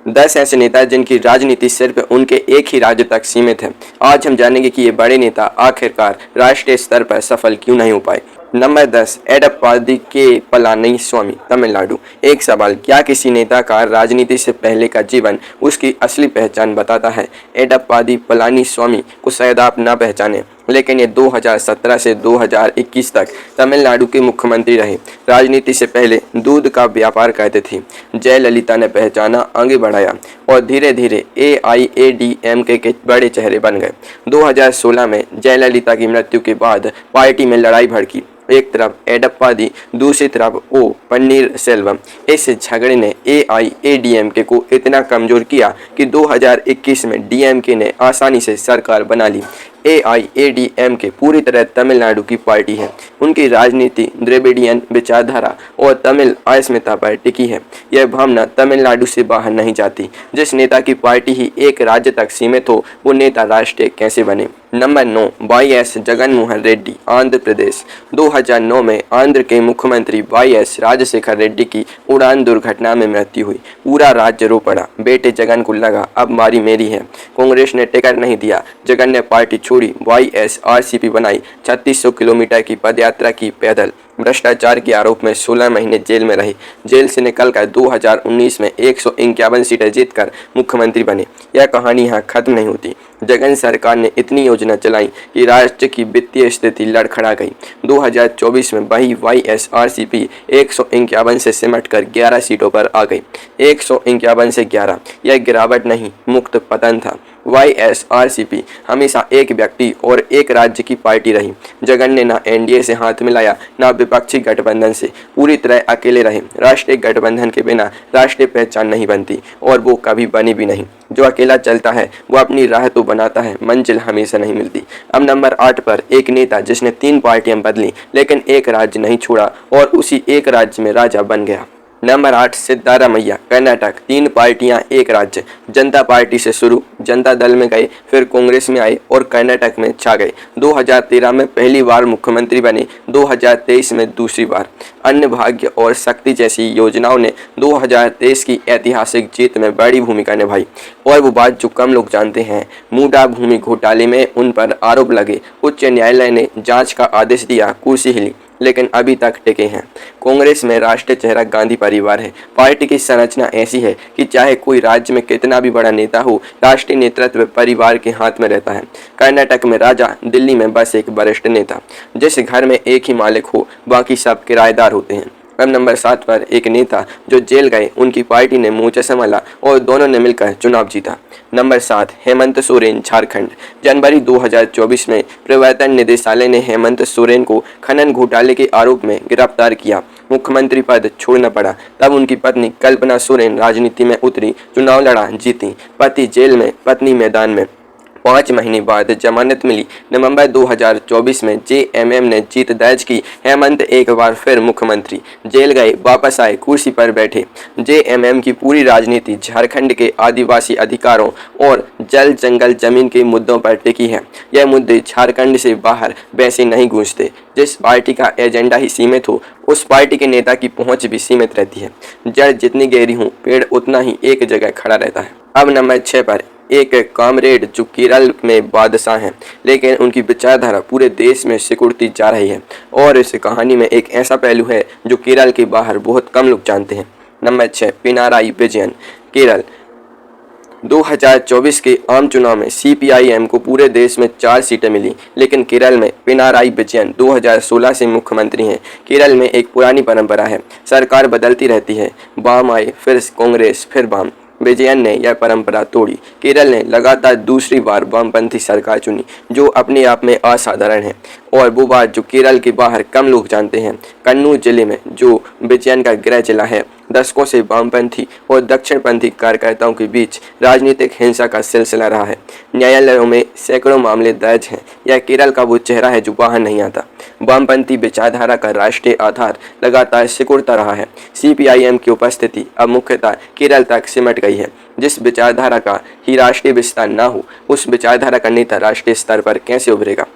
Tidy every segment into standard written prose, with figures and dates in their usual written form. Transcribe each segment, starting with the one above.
10 ऐसे नेता जिनकी राजनीति सिर्फ उनके एक ही राज्य तक सीमित है। आज हम जानेंगे कि ये बड़े नेता आखिरकार राष्ट्रीय स्तर पर सफल क्यों नहीं हो पाए। नंबर 10, एडप्पादी के पलानीस्वामी, तमिलनाडु। एक सवाल, क्या किसी नेता का राजनीति से पहले का जीवन उसकी असली पहचान बताता है? एडप्पादी पलानीस्वामी को शायद आप ना पहचाने, लेकिन ये 2017 से 2021 तक तमिलनाडु के मुख्यमंत्री रहे। राजनीति से पहले दूध का व्यापार करते थे। जयललिता ने पहचाना, आगे बढ़ाया और धीरे धीरे AIADMK के बड़े चेहरे बन गए। 2016 में जयललिता की मृत्यु के बाद पार्टी में लड़ाई भड़की। एक तरफ एडप्पादी, दूसरी तरफ ओ पन्नीरसेल्वम। इस झगड़े ने AIADMK को इतना कमजोर किया कि 2021 में DMK ने आसानी से सरकार बना ली। AIADMK पूरी तरह तमिलनाडु की पार्टी है। उनकी राजनीति द्रविडियन विचारधारा और तमिल अस्मिता पर टिकी है। यह भावना तमिलनाडु से बाहर नहीं जाती। जिस नेता की पार्टी ही एक राज्य तक सीमित हो, वो नेता राष्ट्रीय कैसे बने? Number 9, YS Jaganmohan Reddy, Andhra Pradesh. 2009 में आंध्र के मुख्यमंत्री YS राजशेखर रेड्डी की उड़ान दुर्घटना में मृत्यु हुई। पूरा राज्य रो पड़ा। बेटे जगन को लगा अब बारी मेरी है। कांग्रेस ने टिकट नहीं दिया। जगन ने पार्टी छोड़ी, YSRCP बनाई। 3600 किलोमीटर की पदयात्रा की पैदल। भ्रष्टाचार के आरोप में 16 महीने जेल में रहे। जेल से निकलकर 2019 में 151 सीटें जीतकर मुख्यमंत्री बने। यह कहानी यहाँ खत्म नहीं होती। जगन सरकार ने इतनी योजना चलाई कि राज्य की वित्तीय स्थिति लड़खड़ा गई। 2024 में वही YSRCP 151 से सिमटकर 11 सीटों पर आ गई। 151 से 11, यह गिरावट नहीं, मुक्त पतन था। YSRCP हमेशा एक व्यक्ति और एक राज्य की पार्टी रही। जगन ने ना NDA से हाथ मिलाया, ना विपक्षी गठबंधन से। पूरी तरह अकेले रहे। राष्ट्रीय गठबंधन के बिना राष्ट्रीय पहचान नहीं बनती और वो कभी बनी भी नहीं। जो अकेला चलता है वो अपनी राह तो बनाता है, मंजिल हमेशा नहीं मिलती। अब नंबर 8 पर एक नेता जिसने 3 पार्टियां बदली लेकिन एक राज्य नहीं छोड़ा और उसी एक राज्य में राजा बन गया। नंबर 8, सिद्धारामैया, कर्नाटक। 3 पार्टियां एक राज्य। जनता पार्टी से शुरू, जनता दल में गए, फिर कांग्रेस में आए और कर्नाटक में छा गए। 2013 में पहली बार मुख्यमंत्री बने, 2023 में दूसरी बार। अन्न भाग्य और शक्ति जैसी योजनाओं ने 2023 की ऐतिहासिक जीत में बड़ी भूमिका निभाई। और वो बात जो कम लोग जानते हैं, मूडा भूमि घोटाले में उन पर आरोप लगे। उच्च न्यायालय ने जांच का आदेश दिया, कुर्सी हिली, लेकिन अभी तक टिके हैं। कांग्रेस में राष्ट्रीय चेहरा गांधी परिवार है। पार्टी की संरचना ऐसी है कि चाहे कोई राज्य में कितना भी बड़ा नेता हो, राष्ट्रीय नेतृत्व परिवार के हाथ में रहता है। कर्नाटक में राजा, दिल्ली में बस एक वरिष्ठ नेता। जिस घर में एक ही मालिक हो, बाकी सब किराएदार होते हैं। अब नंबर 7 पर एक नेता जो जेल गए, उनकी पार्टी ने मोर्चा संभाला और दोनों ने मिलकर चुनाव जीता। नंबर 7, हेमंत सोरेन, झारखंड। जनवरी 2024 में प्रवर्तन निदेशालय ने हेमंत सोरेन को खनन घोटाले के आरोप में गिरफ्तार किया। मुख्यमंत्री पद छोड़ना पड़ा। तब उनकी पत्नी कल्पना सोरेन राजनीति में उतरी, चुनाव लड़ा, जीती। पति जेल में, पत्नी मैदान में। 5 महीने बाद जमानत मिली। नवंबर 2024 में JMM ने जीत दर्ज की। हेमंत एक बार फिर मुख्यमंत्री। जेल गए, वापस आए, कुर्सी पर बैठे। JMM की पूरी राजनीति झारखंड के आदिवासी अधिकारों और जल जंगल जमीन के मुद्दों पर टिकी है। यह मुद्दे झारखंड से बाहर वैसे नहीं गूंजते। जिस पार्टी का एजेंडा ही सीमित हो, उस पार्टी के नेता की पहुंच भी सीमित रहती है। जड़ जितनी गहरी हो, पेड़ उतना ही एक जगह खड़ा रहता है। अब नंबर 6 पर एक कॉमरेड जो केरल में बादशाह हैं, लेकिन उनकी विचारधारा पूरे देश में सिकुड़ती जा रही है। और इस कहानी में एक ऐसा पहलू है जो केरल के बाहर बहुत कम लोग जानते हैं। नंबर 6, पिनाराई विजयन, केरल। 2024 के आम चुनाव में CPIM को पूरे देश में 4 सीटें मिली, लेकिन केरल में पिनाराई विजयन 2016 से मुख्यमंत्री हैं। केरल में एक पुरानी परंपरा है, सरकार बदलती रहती है। वाम आए, फिर कांग्रेस, फिर वाम। विजयन ने यह परंपरा तोड़ी। केरल ने लगातार दूसरी बार वामपंथी सरकार चुनी, जो अपने आप में असाधारण है। और वो बात जो केरल के बाहर कम लोग जानते हैं, कन्नूर जिले में जो विजयन का गृह जिला है, दशकों से वामपंथी और दक्षिणपंथी कार्यकर्ताओं के बीच राजनीतिक हिंसा का सिलसिला रहा है। न्यायालयों में सैकड़ों मामले दर्ज हैं। यह केरल का वो चेहरा है जो बाहर नहीं आता। वामपंथी विचारधारा का राष्ट्रीय आधार लगातार सिकुड़ता रहा है। CPIM की उपस्थिति अब मुख्यतः केरल तक सिमट गई है। जिस विचारधारा का ही राष्ट्रीय विस्तार ना हो, उस विचारधारा का नेता राष्ट्रीय स्तर पर कैसे उभरेगा?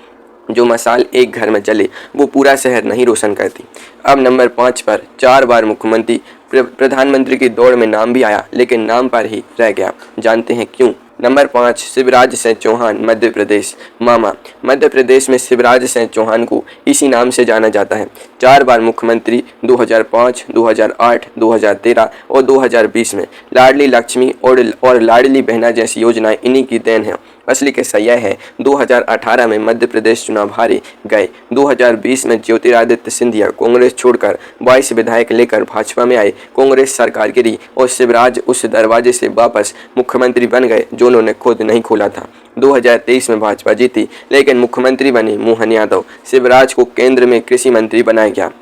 जो मसाल एक घर में जले वो पूरा शहर नहीं रोशन करती। अब नंबर 5 पर 4 बार मुख्यमंत्री प्रधानमंत्री की दौड़ में नाम भी आया लेकिन नाम पर ही रह गया। जानते हैं क्यों। नंबर 5, शिवराज सिंह चौहान, मध्य प्रदेश। मामा। मध्य प्रदेश में शिवराज सिंह चौहान को इसी नाम से जाना जाता है। 4 बार मुख्यमंत्री 2005, 2008, 2013 और 2020 में। लाडली लक्ष्मी और लाडली बहना जैसी योजनाएं इन्हीं की देन है। असली किस्सा यह है, 2018 में मध्य प्रदेश चुनाव हारे गए। 2020 में ज्योतिरादित्य सिंधिया कांग्रेस छोड़कर 22 विधायक लेकर भाजपा में आए। कांग्रेस सरकार गिरी और शिवराज उस दरवाजे से वापस मुख्यमंत्री बन गए जो उन्होंने खुद नहीं खोला था। 2023 में भाजपा जीती लेकिन मुख्यमंत्री बने मोहन यादव। शिवराज को केंद्र में कृषि मंत्री बनाया गया।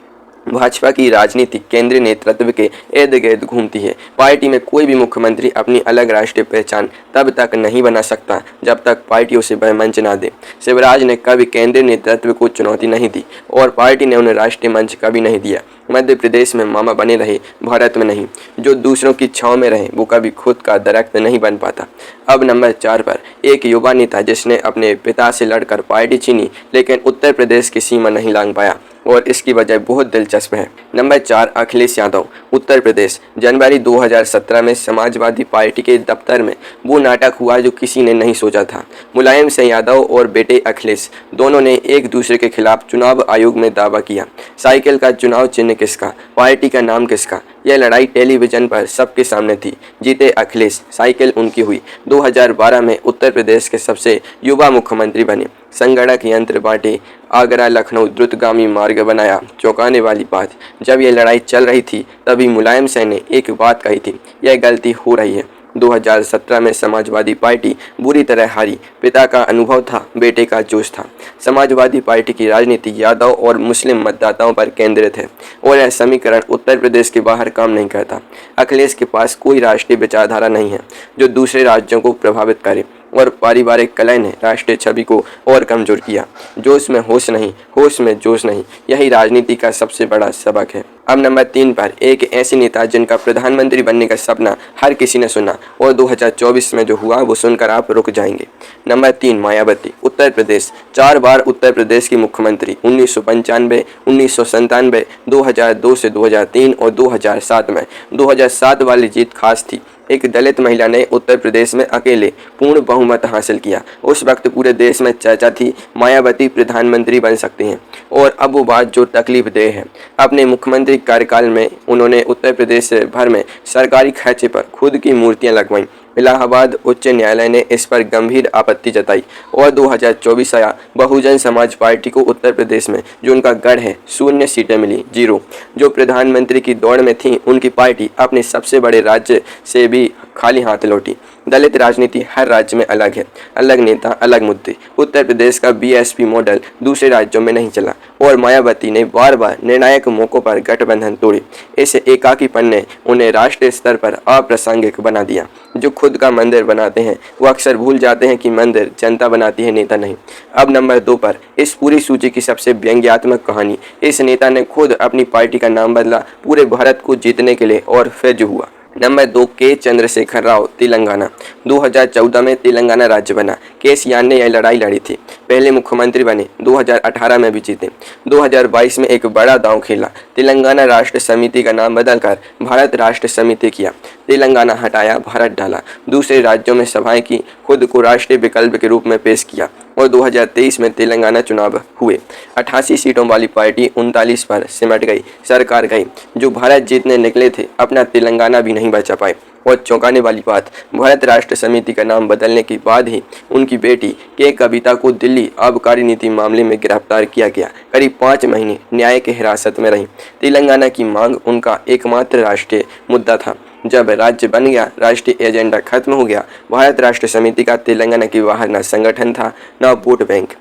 भाजपा की राजनीति केंद्रीय नेतृत्व के इर्द गिर्द घूमती है। पार्टी में कोई भी मुख्यमंत्री अपनी अलग राष्ट्रीय पहचान तब तक नहीं बना सकता जब तक पार्टी उसे वह मंच ना दे। शिवराज ने कभी केंद्रीय नेतृत्व को चुनौती नहीं दी और पार्टी ने उन्हें राष्ट्रीय मंच कभी नहीं दिया। मध्य प्रदेश में मामा बने रहे, भारत में नहीं। जो दूसरों की छांव में रहे वो कभी खुद का दरख्त नहीं बन पाता। अब नंबर 4 पर एक युवा नेता जिसने अपने पिता से लड़कर पार्टी छीनी लेकिन उत्तर प्रदेश की सीमा नहीं लांघ पाया और इसकी वजह बहुत दिलचस्प है। नंबर 4, अखिलेश यादव, उत्तर प्रदेश। जनवरी 2017 में समाजवादी पार्टी के दफ्तर में वो नाटक हुआ जो किसी ने नहीं सोचा था। मुलायम सिंह यादव और बेटे अखिलेश दोनों ने एक दूसरे के खिलाफ चुनाव आयोग में दावा किया। साइकिल का चुनाव चिन्ह किसका, पार्टी का नाम किसका, यह लड़ाई टेलीविजन पर सबके सामने थी। जीते अखिलेश, साइकिल उनकी हुई। 2012 में उत्तर प्रदेश के सबसे युवा मुख्यमंत्री बने। संगणक यंत्र बांटे, आगरा लखनऊ द्रुतगामी मार्ग बनाया। चौंकाने वाली बात, जब यह लड़ाई चल रही थी तभी मुलायम सिंह ने एक बात कही थी, यह गलती हो रही है। 2017 में समाजवादी पार्टी बुरी तरह हारी। पिता का अनुभव था, बेटे का जोश था। समाजवादी पार्टी की राजनीति यादव और मुस्लिम मतदाताओं पर केंद्रित है और यह समीकरण उत्तर प्रदेश के बाहर काम नहीं करता। अखिलेश के पास कोई राष्ट्रीय विचारधारा नहीं है जो दूसरे राज्यों को प्रभावित करे और पारिवारिक कलह ने राष्ट्रीय छवि को और कमजोर किया। जोश में होश नहीं, होश में जोश नहीं, यही राजनीति का सबसे बड़ा सबक है। अब नंबर 3 पर एक ऐसी नेता जिनका प्रधानमंत्री बनने का सपना हर किसी ने सुना और 2024 में जो हुआ वो सुनकर आप रुक जाएंगे। नंबर 3, मायावती, उत्तर प्रदेश। 4 बार उत्तर प्रदेश की मुख्यमंत्री, 1995, 1997, 2002 से 2003 और 2007 में। 2007 वाली जीत खास थी। एक दलित महिला ने उत्तर प्रदेश में अकेले पूर्ण बहुमत हासिल किया। उस वक्त पूरे देश में चर्चा थी मायावती प्रधानमंत्री बन सकती हैं और अब वो बात जो तकलीफदेह है। अपने मुख्यमंत्री कार्यकाल में उन्होंने उत्तर प्रदेश भर में सरकारी खर्चे पर खुद की मूर्तियां लगवाईं। इलाहाबाद उच्च न्यायालय ने इस पर गंभीर आपत्ति जताई और 2024 आया। बहुजन समाज पार्टी को उत्तर प्रदेश में जो उनका गढ़ है 0 सीटें मिली, 0। जो प्रधानमंत्री की दौड़ में थी उनकी पार्टी अपने सबसे बड़े राज्य से भी खाली हाथ लौटी। दलित राजनीति हर राज्य में अलग है, अलग नेता, अलग मुद्दे। उत्तर प्रदेश का बीएसपी मॉडल दूसरे राज्यों में नहीं चला और मायावती ने बार बार निर्णायक मौकों पर गठबंधन तोड़े। इस एकाकीपन ने उन्हें राष्ट्रीय स्तर पर अप्रासंगिक बना दिया। जो खुद का मंदिर बनाते हैं वो अक्सर भूल जाते हैं कि मंदिर जनता बनाती है, नेता नहीं। अब नंबर 2 पर इस पूरी सूची की सबसे व्यंग्यात्मक कहानी, इस नेता ने खुद अपनी पार्टी का नाम बदला पूरे भारत को जीतने के लिए और फिर जो हुआ। नंबर 2, के चंद्रशेखर राव, तेलंगाना। 2014 में तेलंगाना राज्य बना। केसीआर ने यह लड़ाई लड़ी थी, पहले मुख्यमंत्री बने। 2018 में भी जीते। 2022 में एक बड़ा दांव खेला, तेलंगाना राष्ट्र समिति का नाम बदलकर भारत राष्ट्र समिति किया। तेलंगाना हटाया, भारत डाला। दूसरे राज्यों में सभाएं की, खुद को राष्ट्रीय विकल्प के रूप में पेश किया और 2023 में तेलंगाना चुनाव हुए। 88 सीटों वाली पार्टी 39 पर सिमट गई, सरकार गई। जो भारत जीतने निकले थे अपना तेलंगाना भी नहीं बचा पाए। और चौंकाने वाली बात, भारत राष्ट्र समिति का नाम बदलने के बाद ही उनकी बेटी के कविता को दिल्ली आबकारी नीति मामले में गिरफ्तार किया गया। करीब 5 महीने न्यायिक हिरासत में रही। तेलंगाना की मांग उनका एकमात्र राष्ट्रीय मुद्दा था। जब राज्य बन गया, राष्ट्रीय एजेंडा खत्म हो गया। भारत राष्ट्र समिति का तेलंगाना के बाहर न संगठन था न वोट बैंक।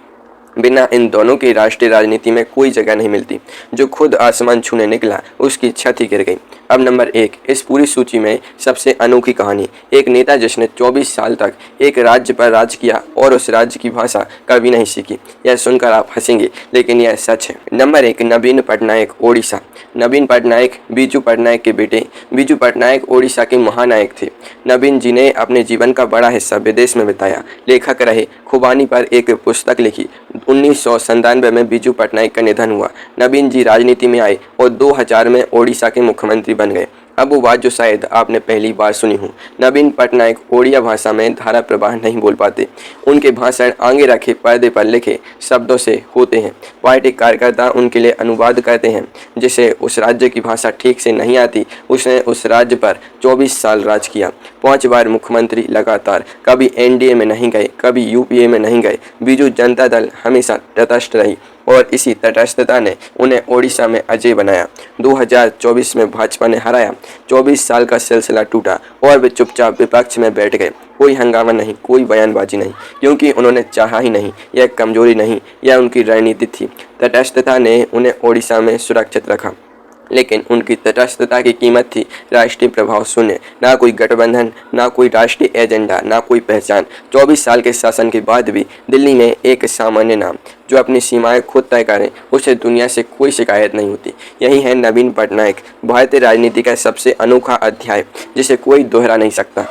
बिना इन दोनों की राष्ट्रीय राजनीति में कोई जगह नहीं मिलती। जो खुद आसमान छूने निकला उसकी छत ही गिर गई। अब नंबर 1, इस पूरी सूची में सबसे अनोखी कहानी, एक नेता जिसने 24 साल तक एक राज्य पर राज किया और उस राज्य की भाषा कभी नहीं सीखी। यह सुनकर आप हंसेंगे लेकिन यह सच है। नंबर 1, नवीन पटनायक, ओडिशा। नवीन पटनायक बीजू पटनायक के बेटे। बीजू पटनायक ओडिशा के महानायक थे। नवीन जी ने अपने जीवन का बड़ा हिस्सा विदेश में बिताया। लेखक रहे, खुबानी पर एक पुस्तक लिखी। 1997 में बीजू पटनायक का निधन हुआ। नवीन जी राजनीति में आए और 2000 में ओडिशा के मुख्यमंत्री बन गए। अब वो बात जो शायद आपने पहली बार सुनी हो। नवीन पटनायक ओडिया भाषा में धारा प्रवाह नहीं बोल पाते। उनके भाषण आगे रखे पर्दे पर लिखे शब्दों से होते हैं। पार्टी कार्यकर्ता उनके लिए अनुवाद करते हैं। जिसे उस राज्य की भाषा ठीक से नहीं आती, उसने उस राज्य पर 24 साल राज किया। 5 बार मुख्यमंत्री लगातार, कभी एनडीए में नहीं गए, कभी यूपीए में नहीं गए। बीजू जनता दल हमेशा तटस्थ रही और इसी तटस्थता ने उन्हें ओडिशा में अजय बनाया। 2024 में भाजपा ने हराया। 24 साल का सिलसिला टूटा और वे चुपचाप विपक्ष में बैठ गए। कोई हंगामा नहीं, कोई बयानबाजी नहीं, क्योंकि उन्होंने चाहा ही नहीं। यह कमजोरी नहीं, यह उनकी रणनीति थी। तटस्थता ने उन्हें ओडिशा में सुरक्षित रखा, लेकिन उनकी तटस्थता की कीमत थी राष्ट्रीय प्रभाव शून्य। ना कोई गठबंधन, ना कोई राष्ट्रीय एजेंडा, ना कोई पहचान। 24 साल के शासन के बाद भी दिल्ली में एक सामान्य नाम जो अपनी सीमाएं खुद तय करें, उसे दुनिया से कोई शिकायत नहीं होती। यही है नवीन पटनायक, भारतीय राजनीति का सबसे अनोखा अध्याय जिसे कोई दोहरा नहीं सकता।